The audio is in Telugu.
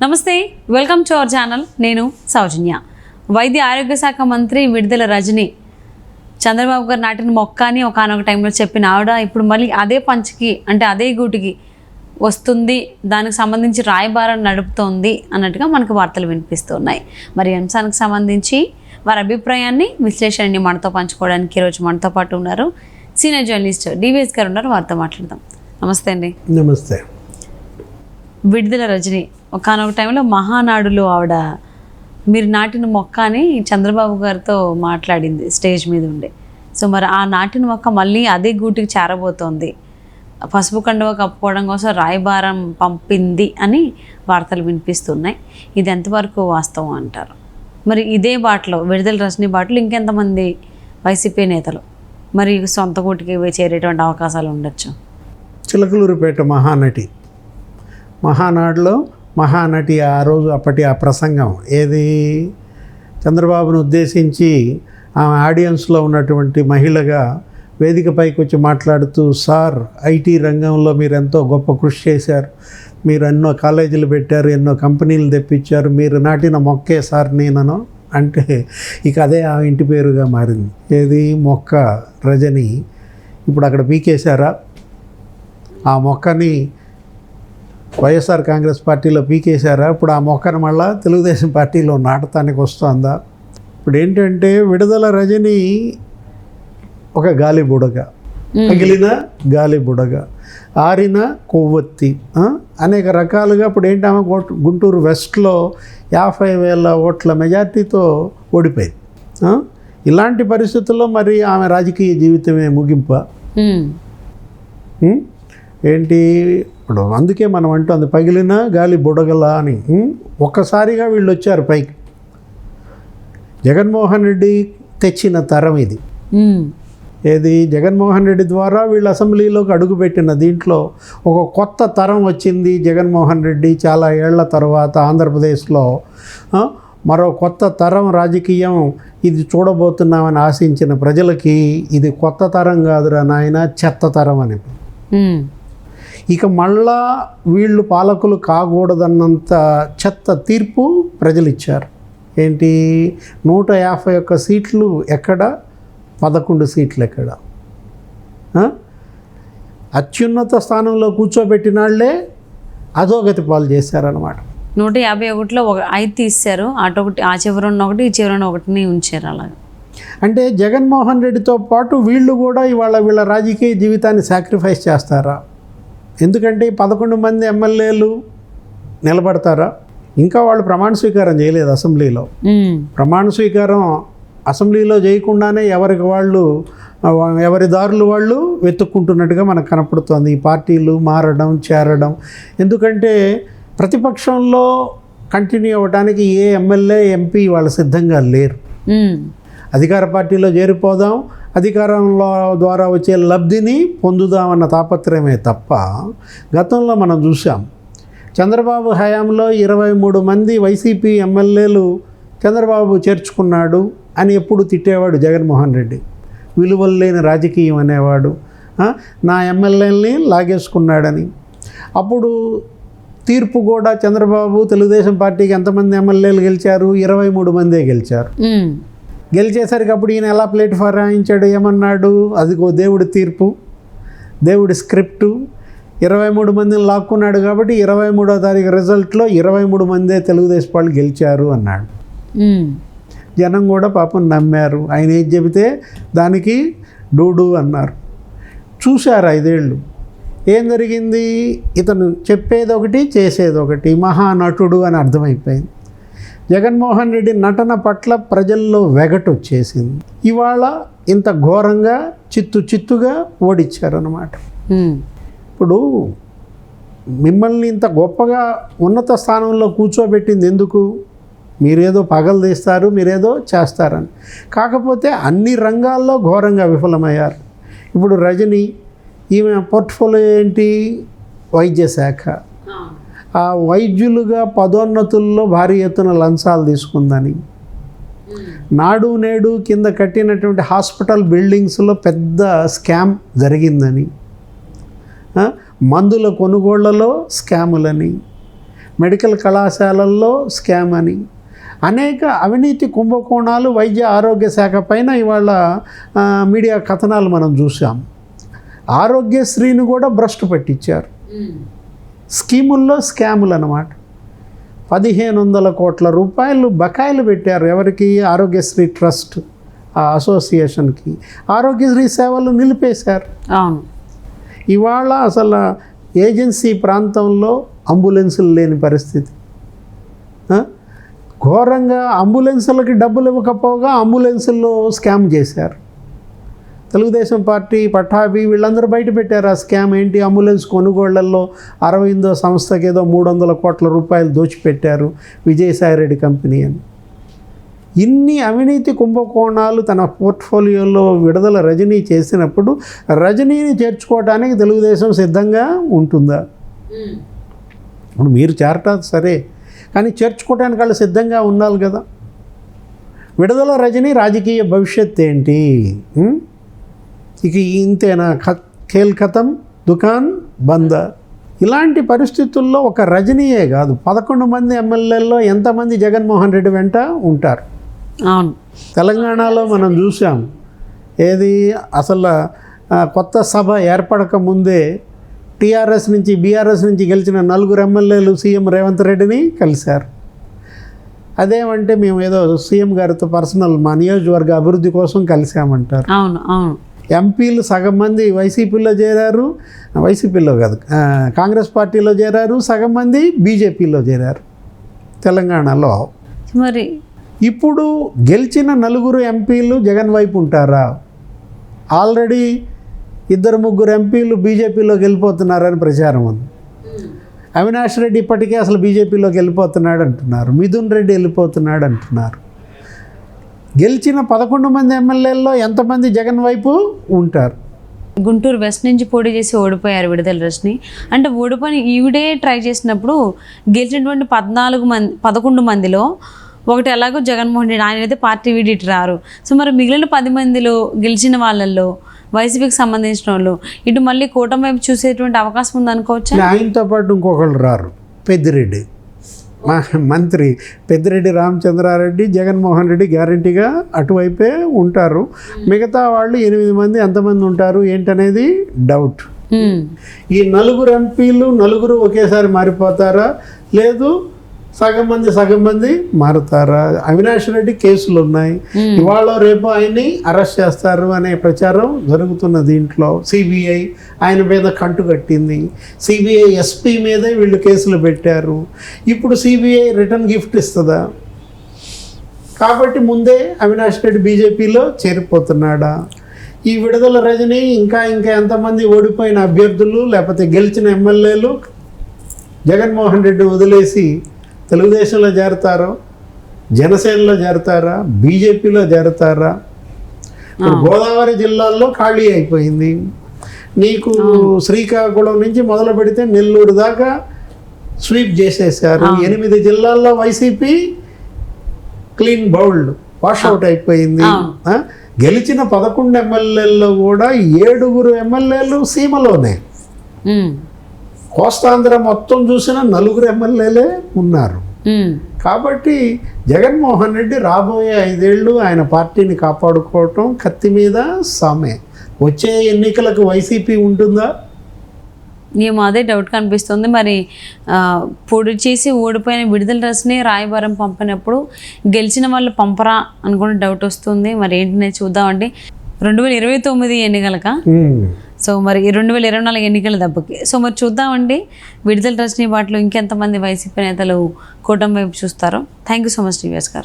నమస్తే, వెల్కమ్ టు అవర్ ఛానల్. నేను సౌజన్య. వైద్య ఆరోగ్య శాఖ మంత్రి విడుదల రజని చంద్రబాబు గారు నాటిన మొక్క అని ఒకనొక టైంలో చెప్పిన ఆవిడ ఇప్పుడు మళ్ళీ అదే పంచికి అంటే అదే గూటికి వస్తుంది, దానికి సంబంధించి రాయబారం నడుపుతోంది అన్నట్టుగా మనకు వార్తలు వినిపిస్తున్నాయి. మరి అంశానికి సంబంధించి వారి అభిప్రాయాన్ని విశ్లేషణని మనతో పంచుకోవడానికి ఈరోజు మనతో పాటు ఉన్నారు సీనియర్ జర్నలిస్ట్ డివిఎస్ గారు ఉన్నారు. వారితో మాట్లాడదాం. నమస్తే అండి. నమస్తే. విడుదల రజని ఒకనొక టైంలో మహానాడులో ఆవిడ మీరు నాటిన మొక్క అని చంద్రబాబు గారితో మాట్లాడింది స్టేజ్ మీద ఉండే. సో మరి ఆ నాటిన మొక్క మళ్ళీ అదే గూటికి చేరబోతోంది, పసుపు కండువ కప్పుకోవడం కోసం రాయబారం పంపింది అని వార్తలు వినిపిస్తున్నాయి. ఇది ఎంతవరకు వాస్తవం అంటారు? మరి ఇదే బాటలో విడుదల రజని బాటలో ఇంకెంతమంది వైసీపీ నేతలు మరి సొంత గూటికి చేరేటువంటి అవకాశాలు ఉండొచ్చు? చిలకలూరిపేట మహానాడులో మహానటి ఆ రోజు అప్పటి ఆ ప్రసంగం ఏది చంద్రబాబును ఉద్దేశించి ఆమె ఆడియన్స్లో ఉన్నటువంటి మహిళగా వేదికపైకి వచ్చి మాట్లాడుతూ, సార్ ఐటీ రంగంలో మీరు ఎంతో గొప్ప కృషి చేశారు, మీరు ఎన్నో కాలేజీలు పెట్టారు, ఎన్నో కంపెనీలు తెప్పించారు, మీరు నాటిన మొక్కే సార్ నేనను అంటే ఇక అదే ఆ ఇంటి పేరుగా మారింది. ఏది మొక్క రజని. ఇప్పుడు అక్కడ పీకేశారా ఆ మొక్కని? వైఎస్ఆర్ కాంగ్రెస్ పార్టీలో పీకేశారా? ఇప్పుడు ఆ మొక్కను మళ్ళా తెలుగుదేశం పార్టీలో నాటడానికి వస్తుందా? ఇప్పుడు ఏంటంటే విడుదల రజని ఒక గాలి బుడగ, పగిలిన గాలి బుడగ, ఆరిన కొవ్వొత్తి, అనేక రకాలుగా. ఇప్పుడు ఏంటి, ఆమె గుంటూరు వెస్ట్లో 50,000 ఓట్ల మెజార్టీతో ఓడిపోయింది. ఇలాంటి పరిస్థితుల్లో మరి ఆమె రాజకీయ జీవితమే ముగింప ఏంటి? ఇప్పుడు అందుకే మనం అంటుంది పగిలిన గాలి బుడగలా అని. ఒక్కసారిగా వీళ్ళు వచ్చారు పైకి. జగన్మోహన్ రెడ్డి తెచ్చిన తరం ఇది. ఏది జగన్మోహన్ రెడ్డి ద్వారా వీళ్ళు అసెంబ్లీలోకి అడుగుపెట్టిన దీంట్లో ఒక కొత్త తరం వచ్చింది. జగన్మోహన్ రెడ్డి చాలా ఏళ్ల తర్వాత ఆంధ్రప్రదేశ్లో మరో కొత్త తరం రాజకీయం ఇది చూడబోతున్నామని ఆశించిన ప్రజలకి ఇది కొత్త తరం కాదురా నాయన, చెత్త తరం అని. ఇక మళ్ళా వీళ్ళు పాలకులు కాకూడదన్నంత చెత్త తీర్పు ప్రజలు ఇచ్చారు. ఏంటి, 151 సీట్లు ఎక్కడ, 11 సీట్లు ఎక్కడ? అత్యున్నత స్థానంలో కూర్చోబెట్టిన వాళ్ళే అధోగతి పాలు చేశారనమాట. 151లో 5 తీశారు. అటొకటి ఆ చివరన్న ఒకటి ఈ చివరన్న ఒకటిని ఉంచారు. అలాగా అంటే జగన్మోహన్ రెడ్డితో పాటు వీళ్ళు కూడా ఇవాళ వీళ్ళ రాజకీయ జీవితాన్ని సాక్రిఫైస్ చేస్తారా? ఎందుకంటే 11 మంది ఎమ్మెల్యేలు నిలబడతారా? ఇంకా వాళ్ళు ప్రమాణ స్వీకారం చేయలేదు అసెంబ్లీలో. ప్రమాణ స్వీకారం అసెంబ్లీలో చేయకుండానే ఎవరికి వాళ్ళు ఎవరి దారులు వాళ్ళు వెతుక్కుంటున్నట్టుగా మనకు కనపడుతోంది. ఈ పార్టీలు మారడం చేరడం. ఎందుకంటే ప్రతిపక్షంలో కంటిన్యూ అవ్వడానికి ఏ ఎమ్మెల్యే ఎంపీ వాళ్ళు సిద్ధంగా లేరు. అధికార పార్టీలో చేరిపోదాం, అధికారంలో ద్వారా వచ్చే లబ్ధిని పొందుదామన్న తాపత్రయమే తప్ప, గతంలో మనం చూసాం చంద్రబాబు హయాంలో 23 మంది వైసీపీ ఎమ్మెల్యేలు చంద్రబాబు చేర్చుకున్నాడు అని ఎప్పుడు తిట్టేవాడు జగన్మోహన్ రెడ్డి. విలువలు లేని రాజకీయం అనేవాడు, నా ఎమ్మెల్యేలని లాగేసుకున్నాడని. అప్పుడు తీర్పు కూడా చంద్రబాబు తెలుగుదేశం పార్టీకి ఎంతమంది ఎమ్మెల్యేలు గెలిచారు? 23 మందే గెలిచారు. గెలిచేసరికి అప్పుడు ఈయన ఎలా ప్లాట్ఫామ్ రాయించాడు, ఏమన్నాడు? అదిగో దేవుడి తీర్పు, దేవుడి స్క్రిప్టు. 23 మందిని లాక్కున్నాడు కాబట్టి 23వ తారీఖు రిజల్ట్లో 23 మందే తెలుగుదేశం వాళ్ళు గెలిచారు అన్నాడు. జనం కూడా పాపం నమ్మారు. ఆయన ఏం చెబితే దానికి డూడు అన్నారు. చూశారు 5 ఏళ్ళు. ఏం జరిగింది? ఇతను చెప్పేది ఒకటి చేసేది ఒకటి, మహానటుడు అని అర్థమైపోయింది. జగన్మోహన్ రెడ్డి నటన పట్ల ప్రజల్లో వెగటు వచ్చేసింది. ఇవాళ ఇంత ఘోరంగా చిత్తుగా ఓడిచ్చారన్నమాట. ఇప్పుడు మిమ్మల్ని ఇంత గొప్పగా ఉన్నత స్థానంలో కూర్చోబెట్టింది ఎందుకు? మీరేదో పగలు తీస్తారు, మీరేదో చేస్తారని. కాకపోతే అన్ని రంగాల్లో ఘోరంగా విఫలమయ్యారు. ఇప్పుడు రజని, ఈమె పోర్ట్ఫోలియో ఏంటి? వైద్య శాఖ. ఆ వైద్యులుగా పదోన్నతుల్లో భారీ ఎత్తున లంచాలు తీసుకుందని, నాడు నేడు కింద కట్టినటువంటి హాస్పిటల్ బిల్డింగ్స్లో పెద్ద స్కామ్ జరిగిందని, మందుల కొనుగోళ్లలో స్కాములని, మెడికల్ కళాశాలల్లో స్కామ్ అని, అనేక అవినీతి కుంభకోణాలు వైద్య ఆరోగ్య శాఖ పైన ఇవాళ మీడియా కథనాలు మనం చూసాం. ఆరోగ్యశ్రీని కూడా భ్రష్టు పట్టించారు. స్కీముల్లో స్కాములు అన్నమాట. 1500 కోట్ల రూపాయలు బకాయిలు పెట్టారు. ఎవరికి? ఆరోగ్యశ్రీ ట్రస్ట్ ఆ అసోసియేషన్కి. ఆరోగ్యశ్రీ సేవలు నిలిపేశారు. అవును. ఇవాళ అసలు ఏజెన్సీ ప్రాంతంలో అంబులెన్సులు లేని పరిస్థితి. ఘోరంగా అంబులెన్సులకి డబ్బులు ఇవ్వకపోగా అంబులెన్సుల్లో స్కామ్ చేశారు. తెలుగుదేశం పార్టీ, పట్టాభి వీళ్ళందరూ బయట పెట్టారు ఆ స్కామ్ ఏంటి. అంబులెన్స్ కొనుగోళ్లలో అరవిందో సంస్థకి ఏదో 300 కోట్ల రూపాయలు దోచిపెట్టారు, విజయసాయిరెడ్డి కంపెనీ అని. ఇన్ని అవినీతి కుంభకోణాలు తన పోర్ట్ఫోలియోలో విడుదల రజనీ చేసినప్పుడు రజనీని చేర్చుకోవడానికి తెలుగుదేశం సిద్ధంగా ఉంటుందా? ఇప్పుడు మీరు చేరటం సరే, కానీ చేర్చుకోవడానికి వాళ్ళు సిద్ధంగా ఉండాలి కదా. విడుదల రజనీ రాజకీయ భవిష్యత్ ఏంటి? ఇక ఇంతేనా? ఖేల్ ఖతం, దుకాన్ బంద్. ఇలాంటి పరిస్థితుల్లో ఒక రజనీయే కాదు, 11 మంది ఎమ్మెల్యేల్లో ఎంతమంది జగన్మోహన్ రెడ్డి వెంట ఉంటారు? అవును. తెలంగాణలో మనం చూసాం. ఏది అసలు కొత్త సభ ఏర్పడక ముందే టీఆర్ఎస్ నుంచి, బీఆర్ఎస్ నుంచి గెలిచిన 4 ఎమ్మెల్యేలు సీఎం రేవంత్ రెడ్డిని కలిశారు. అదేమంటే మేము ఏదో సీఎం గారితో పర్సనల్ మా నియోజకవర్గ అభివృద్ధి కోసం కలిసామంటారు. అవును. అవును. ఎంపీలు సగం మంది వైసీపీలో చేరారు, వైసీపీలో కాదు కాంగ్రెస్ పార్టీలో చేరారు, సగం మంది బీజేపీలో చేరారు తెలంగాణలో. మరి ఇప్పుడు గెలిచిన 4 ఎంపీలు జగన్ వైపు ఉంటారా? ఆల్రెడీ 2-3 ఎంపీలు బీజేపీలోకి వెళ్ళిపోతున్నారని ప్రచారం ఉంది. అవినాష్ రెడ్డి ఇప్పటికే అసలు బీజేపీలోకి వెళ్ళిపోతున్నాడు అంటున్నారు, మిథున్ రెడ్డి వెళ్ళిపోతున్నాడు అంటున్నారు. గెలిచిన 11 మంది ఎమ్మెల్యేల్లో ఎంతమంది జగన్ వైపు ఉంటారు? గుంటూరు వెస్ట్ నుంచి పోటీ చేసి ఓడిపోయారు విడుదల రజని. అంటే ఓడిపోయి ఈవిడే ట్రై చేసినప్పుడు గెలిచినటువంటి 11 మందిలో ఒకటి ఎలాగో జగన్మోహన్ రెడ్డి, ఆయన అయితే పార్టీ వీడి ఇటు రారు. సో మరి మిగిలిన 10 మందిలో గెలిచిన వాళ్ళల్లో వైసీపీకి సంబంధించిన వాళ్ళు ఇటు మళ్ళీ కూటమి వైపు చూసేటువంటి అవకాశం ఉందనుకోవచ్చా? ఆయనతో పాటు ఇంకొకళ్ళు రారు. పెద్దిరెడ్డి మా మంత్రి పెద్దిరెడ్డి రామచంద్రారెడ్డి, జగన్మోహన్ రెడ్డి గ్యారంటీగా అటువైపే ఉంటారు. మిగతా వాళ్ళు 8 మంది ఎంతమంది ఉంటారు ఏంటనేది డౌట్. ఈ 4 ఎంపీలు 4 ఒకేసారి మారిపోతారా, లేదు సగం మంది మారుతారా? అవినాష్ రెడ్డి కేసులు ఉన్నాయి, ఇవాళ రేపు ఆయన్ని అరెస్ట్ చేస్తారు అనే ప్రచారం జరుగుతున్న దీంట్లో సిబిఐ ఆయన మీద కంటు కట్టింది. సిబిఐ ఎస్పీ మీదే వీళ్ళు కేసులు పెట్టారు. ఇప్పుడు సిబిఐ రిటర్న్ గిఫ్ట్ ఇస్తుందా? కాబట్టి ముందే అవినాష్ రెడ్డి బీజేపీలో చేరిపోతున్నాడా? ఈ విడుదల రజనీ ఇంకా ఎంతమంది ఓడిపోయిన అభ్యర్థులు లేకపోతే గెలిచిన ఎమ్మెల్యేలు జగన్మోహన్ రెడ్డి వదిలేసి తెలుగుదేశంలో చేరతారో, జనసేనలో చేరతారా, బీజేపీలో చేరతారా? ఇప్పుడు గోదావరి జిల్లాల్లో ఖాళీ అయిపోయింది. నీకు శ్రీకాకుళం నుంచి మొదలు పెడితే నెల్లూరు దాకా స్వీప్ చేసేసారు. 8 జిల్లాల్లో వైసీపీ క్లీన్ బౌల్డ్, వాషౌట్ అయిపోయింది. గెలిచిన 11 ఎమ్మెల్యేల్లో కూడా 7 ఎమ్మెల్యేలు సీమలోనే. కోస్తాంధ్ర మొత్తం చూసిన 4 ఎమ్మెల్యేలే ఉన్నారు. కాబట్టి జగన్మోహన్ రెడ్డి రాబోయే 5 ఏళ్ళు ఆయన పార్టీని కాపాడుకోవటం కత్తి మీద సామే. వచ్చే ఎన్నికలకు వైసీపీ ఉంటుందా? ఏమో అదే డౌట్ కనిపిస్తుంది. మరి పొడి చేసి ఓడిపోయిన విడుదల రజనీ రాయబారం పంపినప్పుడు గెలిచిన వాళ్ళు పంపరా అనుకునే డౌట్ వస్తుంది. మరి ఏంటనే చూద్దామండి. 2029 ఎన్నికలకా? సో మరి 2024 ఎన్నికల దెబ్బకి. సో మరి చూద్దామండి విడుదల రజనీ బాటలో ఇంకెంతమంది వైసీపీ నేతలు కూటమి వైపు చూస్తారో. Thank you so much TVS గారు.